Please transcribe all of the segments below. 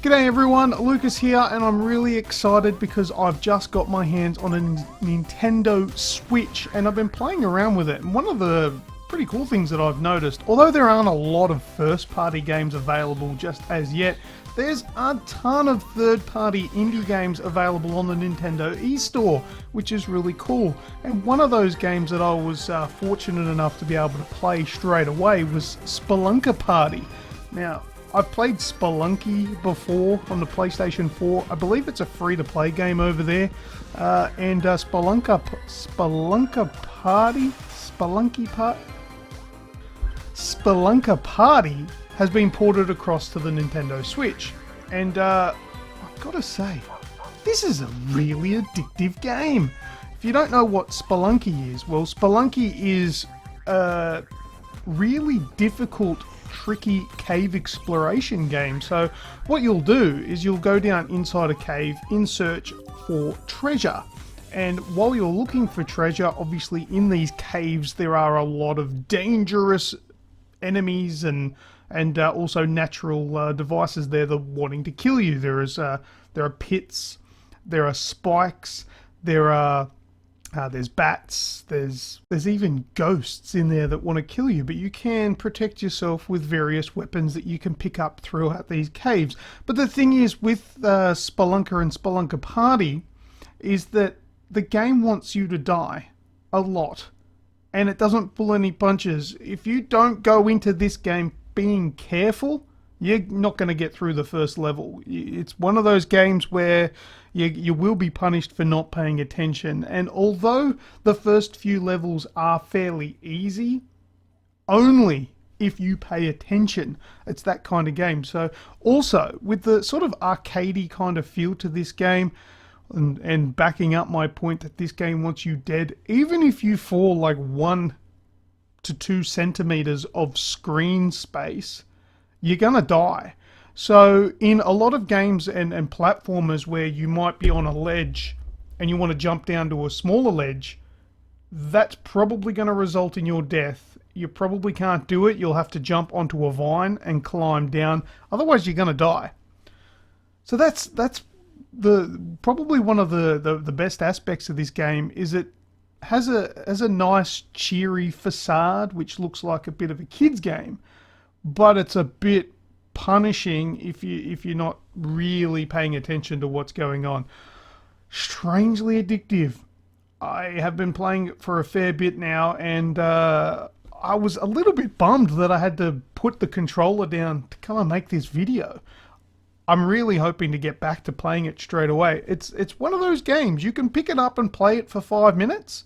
G'day everyone, Lucas here, and I'm really excited because I've just got my hands on a Nintendo Switch and I've been playing around with it. And one of the pretty cool things that I've noticed, although there aren't a lot of first-party games available just as yet, there's a ton of third-party indie games available on the Nintendo eStore, which is really cool. And one of those games that I was fortunate enough to be able to play straight away was Spelunker Party. Now, I've played Spelunky before on the PlayStation 4. I believe it's a free-to-play game over there. And Spelunker Party has been ported across to the Nintendo Switch. And I've got to say, this is a really addictive game. If you don't know what Spelunky is, well, Spelunky is a really difficult, tricky cave exploration game. So what you'll do is you'll go down inside a cave in search for treasure, and while you're looking for treasure, obviously in these caves there are a lot of dangerous enemies and also natural devices there that are wanting to kill you. There are pits, there are spikes, there's bats, there's even ghosts in there that want to kill you, but you can protect yourself with various weapons that you can pick up throughout these caves. But the thing is with Spelunker and Spelunker Party is that the game wants you to die a lot, and it doesn't pull any punches. If you don't go into this game being careful, you're not going to get through the first level. It's one of those games where you will be punished for not paying attention. And although the first few levels are fairly easy, only if you pay attention. It's that kind of game. So also, with the sort of arcadey kind of feel to this game, and backing up my point that this game wants you dead, even if you fall like 1 to 2 centimeters of screen space, you're gonna die. So in a lot of games and platformers where you might be on a ledge and you want to jump down to a smaller ledge, that's probably going to result in your death. You probably can't do it. You'll have to jump onto a vine and climb down. Otherwise you're going to die. So that's probably one of the best aspects of this game is it has a nice cheery facade which looks like a bit of a kid's game. But it's a bit punishing if you're not really paying attention to what's going on. Strangely addictive. I have been playing it for a fair bit now, and I was a little bit bummed that I had to put the controller down to come and make this video. I'm really hoping to get back to playing it straight away. It's one of those games. You can pick it up and play it for 5 minutes,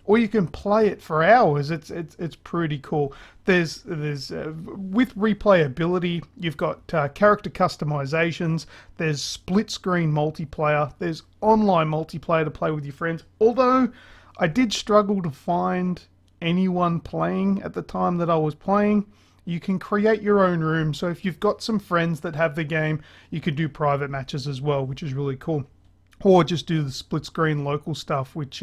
or you can play it for hours. It's pretty cool. There's with replayability, you've got character customizations. There's split screen multiplayer. There's online multiplayer to play with your friends. Although I did struggle to find anyone playing at the time that I was playing. You can create your own room. So if you've got some friends that have the game, you could do private matches as well, which is really cool. Or just do the split screen local stuff, which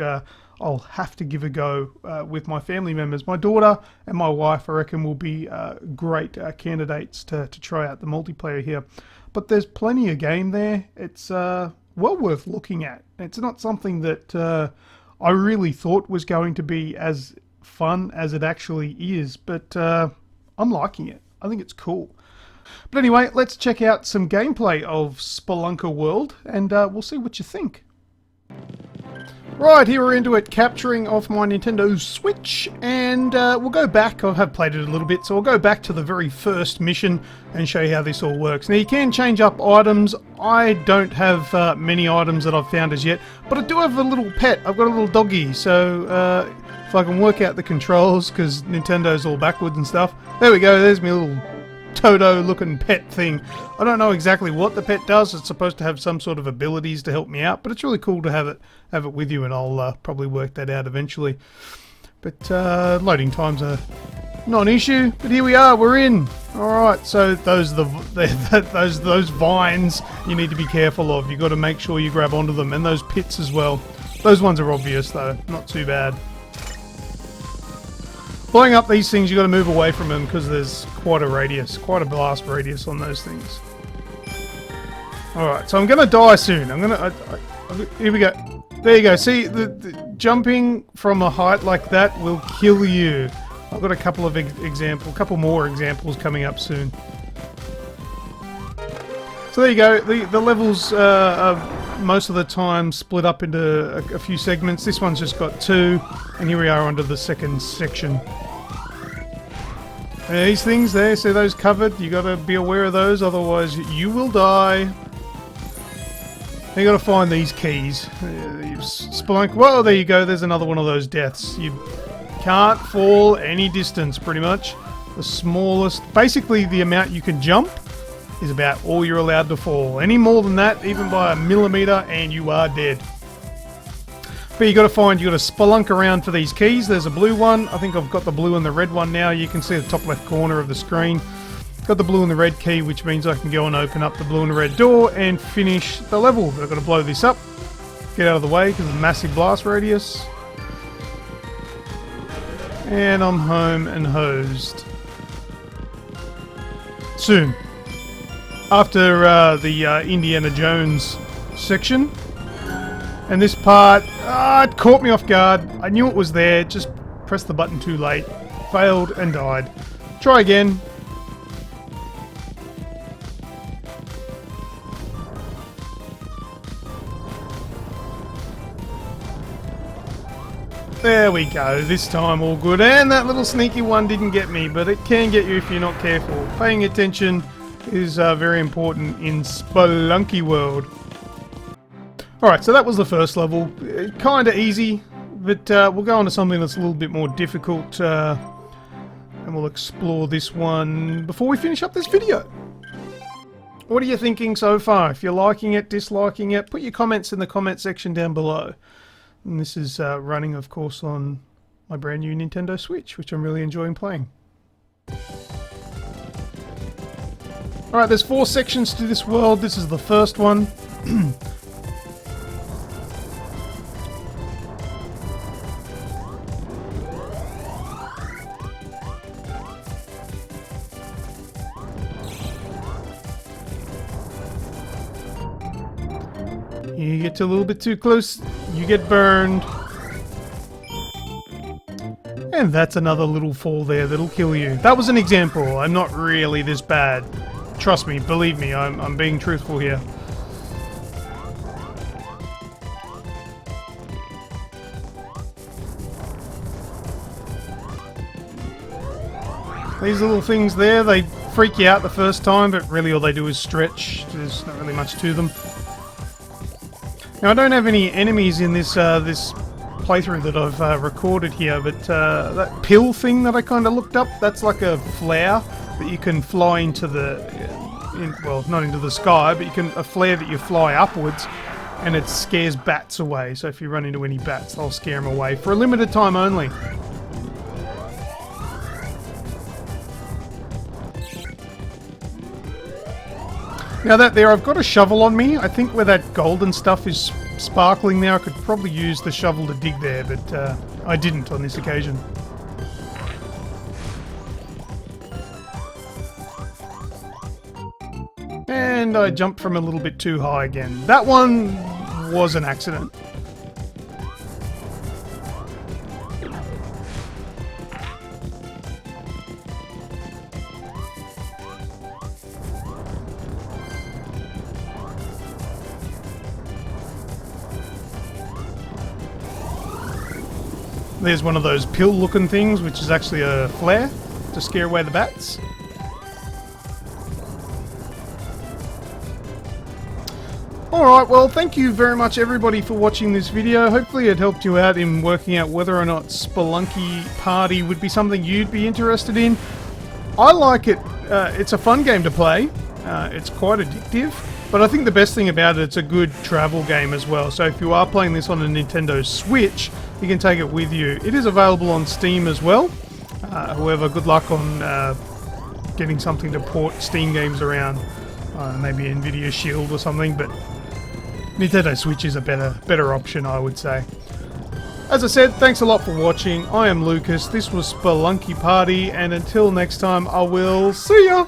I'll have to give a go with my family members. My daughter and my wife, I reckon, will be great candidates to try out the multiplayer here. But there's plenty of game there. It's well worth looking at. It's not something that I really thought was going to be as fun as it actually is, but I'm liking it. I think it's cool. But anyway, let's check out some gameplay of Spelunker World, and we'll see what you think. Right, here we're into it, capturing off my Nintendo Switch, and we'll go back. I have played it a little bit, so I'll go back to the very first mission and show you how this all works. Now, you can change up items. I don't have many items that I've found as yet, but I do have a little pet. I've got a little doggy, so if I can work out the controls, because Nintendo's all backwards and stuff. There we go, there's my little Toto looking pet thing. I don't know exactly what the pet does. It's supposed to have some sort of abilities to help me out, but it's really cool to have it with you, and I'll probably work that out eventually. But loading times are not an issue. But here we are, we're in. All right, so those vines you need to be careful of. You got to make sure you grab onto them, and those pits as well. Those ones are obvious though, not too bad. Blowing up these things, you got to move away from them because there's quite a radius, quite a blast radius on those things. Alright, so I'm going to die soon. Here we go. There you go. See, the jumping from a height like that will kill you. I've got a couple of couple more examples coming up soon. So there you go. The levels are most of the time split up into a few segments. This one's just got 2, and here we are onto the second section. These things there, see those covered? You got to be aware of those, otherwise you will die. You got to find these keys. Spelunker. Whoa, there you go. There's another one of those deaths. You can't fall any distance, pretty much. The smallest, basically the amount you can jump is about all you're allowed to fall. Any more than that, even by a millimeter, and you are dead. But you got to spelunk around for these keys. There's a blue one. I think I've got the blue and the red one now. You can see the top left corner of the screen. Got the blue and the red key, which means I can go and open up the blue and the red door and finish the level. I've got to blow this up. Get out of the way because of the massive blast radius. And I'm home and hosed. Soon. After the Indiana Jones section. And this part, it caught me off guard. I knew it was there, just pressed the button too late. Failed and died. Try again. There we go, this time all good. And that little sneaky one didn't get me, but it can get you if you're not careful. Paying attention is very important in Spelunky world. Alright, so that was the first level. Kinda easy, but we'll go on to something that's a little bit more difficult. And we'll explore this one before we finish up this video. What are you thinking so far? If you're liking it, disliking it, put your comments in the comment section down below. And this is running, of course, on my brand new Nintendo Switch, which I'm really enjoying playing. Alright, there's 4 sections to this world. This is the first one. You get a little bit too close, you get burned. And that's another little fall there that'll kill you. That was an example. I'm not really this bad. Trust me, believe me, I'm being truthful here. These little things there, they freak you out the first time, but really all they do is stretch. There's not really much to them. Now I don't have any enemies in this this playthrough that I've recorded here, but that pill thing that I kind of looked up, that's like a flare that you can fly into the, well, not into the sky, but a flare that you fly upwards, and it scares bats away. So if you run into any bats, they'll scare them away for a limited time only. Now that there, I've got a shovel on me. I think where that golden stuff is sparkling there, I could probably use the shovel to dig there, but I didn't on this occasion. And I jumped from a little bit too high again. That one was an accident. There's one of those pill-looking things, which is actually a flare to scare away the bats. Alright, well, thank you very much everybody for watching this video. Hopefully it helped you out in working out whether or not Spelunky Party would be something you'd be interested in. I like it. It's a fun game to play. It's quite addictive. But I think the best thing about it, it's a good travel game as well. So if you are playing this on a Nintendo Switch, you can take it with you. It is available on Steam as well. However, good luck on getting something to port Steam games around. Maybe Nvidia Shield or something, but Nintendo Switch is a better option, I would say. As I said, thanks a lot for watching. I am Lucas, this was Spelunky Party, and until next time, I will see ya!